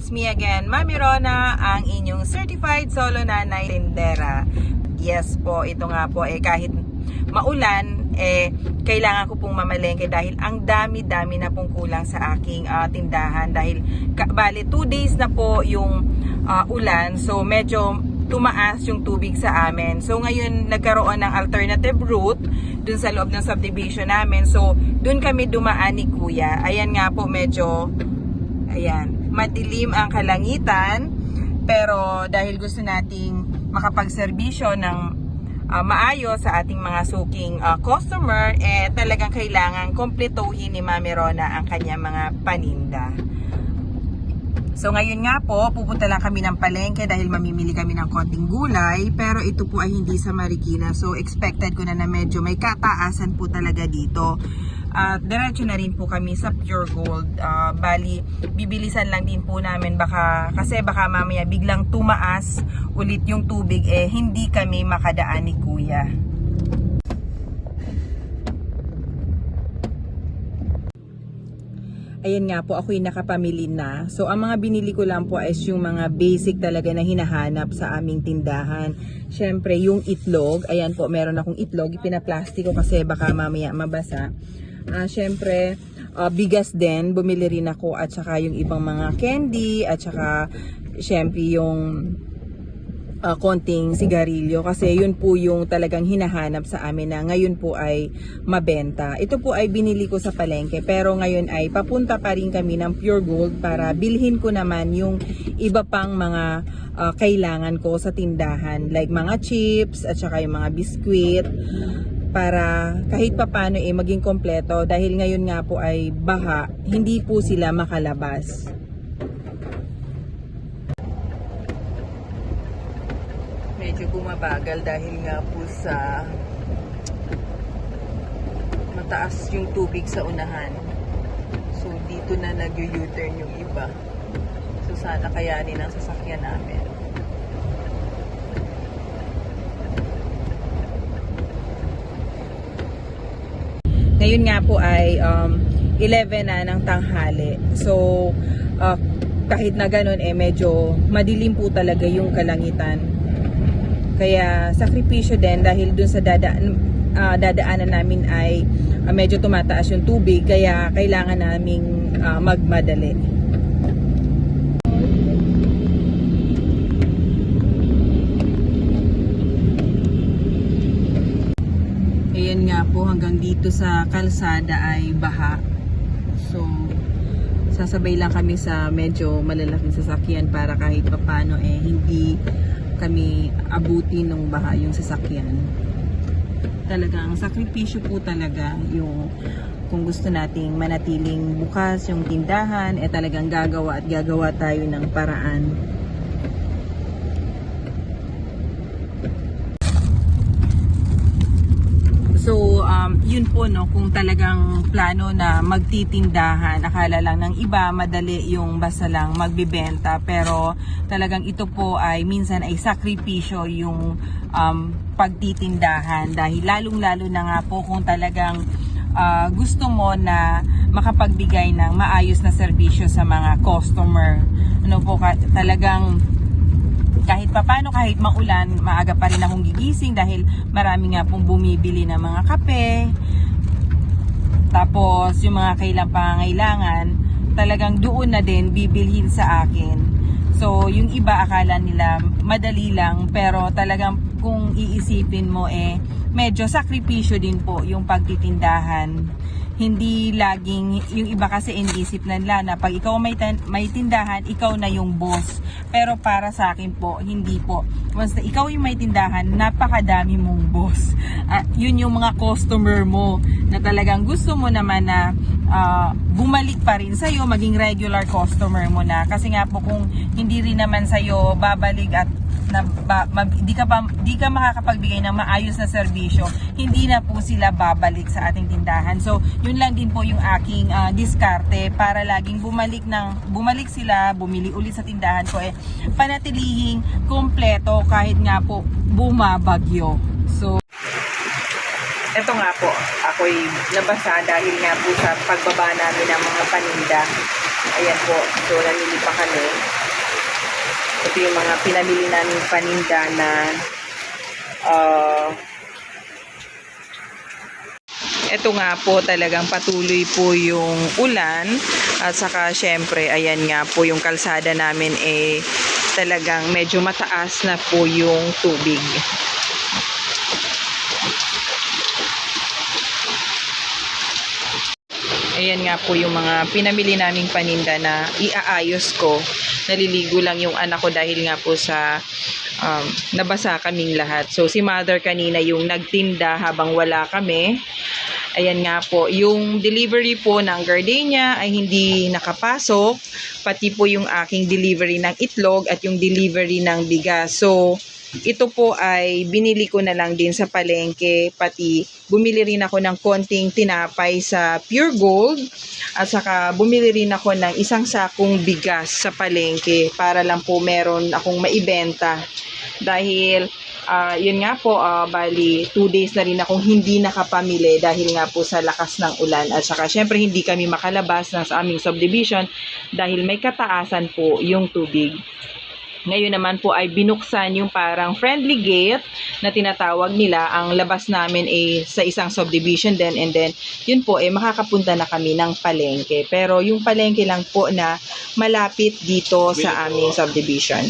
it's me again, Mami Rona, ang inyong certified solo nanay tindera. Yes po, ito nga po kahit maulan, kailangan ko pong mamalengke dahil ang dami-dami na pong kulang sa aking tindahan. Dahil bali 2 days na po yung ulan, so medyo tumaas yung tubig sa amin. So ngayon nagkaroon ng alternative route dun sa loob ng subdivision namin. So dun kami dumaan ni Kuya. Ayan nga po, medyo madilim ang kalangitan, pero dahil gusto nating makapagserbisyo ng maayos sa ating mga suking customer, talagang kailangan kompletuhin ni Mami Rona ang kanyang mga paninda. So ngayon nga po, pupunta lang kami ng palengke dahil mamimili kami ng konting gulay, pero ito po ay hindi sa Marikina. So expected ko na medyo may kataasan po talaga dito. Diretso na rin po kami sa Pure Gold. Bali, bibilisan lang din po namin kasi baka mamaya biglang tumaas ulit yung tubig, hindi kami makadaan ni Kuya. Ayan nga po, ako'y nakapamili na. So ang mga binili ko lang po is yung mga basic talaga na hinahanap sa aming tindahan. Syempre yung itlog, ayan po, meron akong itlog, ipinaplastic ko kasi baka mamaya mabasa. Syempre, bigas din, bumili rin ako, at saka yung ibang mga candy, at saka syempre yung konting sigarilyo, kasi yun po yung talagang hinahanap sa amin na ngayon po ay mabenta. Ito po ay binili ko sa palengke, pero ngayon ay papunta pa rin kami ng Pure Gold para bilhin ko naman yung iba pang mga kailangan ko sa tindahan, like mga chips at saka yung mga biskwit, para kahit papano maging kompleto, dahil ngayon nga po ay baha, hindi po sila makalabas. Medyo bumabagal dahil nga po sa mataas yung tubig sa unahan. So dito na nag-u-turn yung iba. So sana kayanin ang sasakyan namin. Ngayon nga po ay 11 na ng tanghali. So kahit na ganun medyo madilim po talaga yung kalangitan. Kaya sakripisyo din dahil dun sa dadaanan namin ay medyo tumataas yung tubig, kaya kailangan naming magmadali. Ayan nga po, hanggang dito sa kalsada ay baha. So sasabay lang kami sa medyo malalaking sasakyan para kahit papano hindi kami abutin ng baha yung sasakyan. Talagang sakripisyo po talaga yung kung gusto nating manatiling bukas yung tindahan, talagang gagawa at gagawa tayo ng paraan. So yun po, no, kung talagang plano na magtitindahan, akala lang ng iba madali yung basta lang magbibenta, pero talagang ito po ay minsan ay sakripisyo yung pagtitindahan, dahil lalong-lalo na nga po kung talagang gusto mo na makapagbigay ng maayos na serbisyo sa mga customer. Ano po, talagang kahit papano, kahit maulan, maaga pa rin akong gigising dahil marami nga pong bumibili ng mga kape. Tapos yung mga pangangailangan, talagang doon na din bibilhin sa akin. So yung iba akala nila madali lang, pero talagang kung iisipin mo medyo sakripisyo din po yung pagtitindahan. Hindi laging, yung iba kasi inisip nila na pag ikaw may tindahan, ikaw na yung boss. Pero para sa akin po, hindi po. Once na ikaw yung may tindahan, napakadami mong boss. Yun yung mga customer mo na talagang gusto mo naman na bumalik pa rin sa'yo, maging regular customer mo na. Kasi nga po, kung hindi rin naman sa'yo babalik at di ka makakapagbigay ng maayos na serbisyo, hindi na po sila babalik sa ating tindahan. So yun lang din po yung aking diskarte para laging bumalik sila, bumili ulit sa tindahan ko, panatilihing kompleto kahit nga po bumabagyo. So eto nga po, ako'y nabasa dahil nga po sa pagbaba namin ng mga paninda. Ayan po, so namili pa kami. Ito yung mga pinamili namin paninda na ito nga po talagang patuloy po yung ulan at saka syempre ayan nga po yung kalsada namin talagang medyo mataas na po yung tubig. Ayan nga po yung mga pinamili naming paninda na iaayos ko. Naliligo lang yung anak ko dahil nga po sa nabasa kaming lahat. So si mother kanina yung nagtinda habang wala kami. Ayan nga po, yung delivery po ng gardenia ay hindi nakapasok, pati po yung aking delivery ng itlog at yung delivery ng bigas. So, ito po ay binili ko na lang din sa palengke, pati bumili rin ako ng konting tinapay sa Pure Gold at saka bumili rin ako ng isang sakong bigas sa palengke para lang po meron akong maibenta. Dahil yun nga po, bali 2 days na rin akong hindi nakapamili dahil nga po sa lakas ng ulan at saka syempre hindi kami makalabas sa aming subdivision dahil may kataasan po yung tubig. Ngayon naman po ay binuksan yung parang friendly gate na tinatawag nila. Ang labas namin sa isang subdivision din, and then yun po makakapunta na kami ng palengke. Pero yung palengke lang po na malapit dito sa aming subdivision.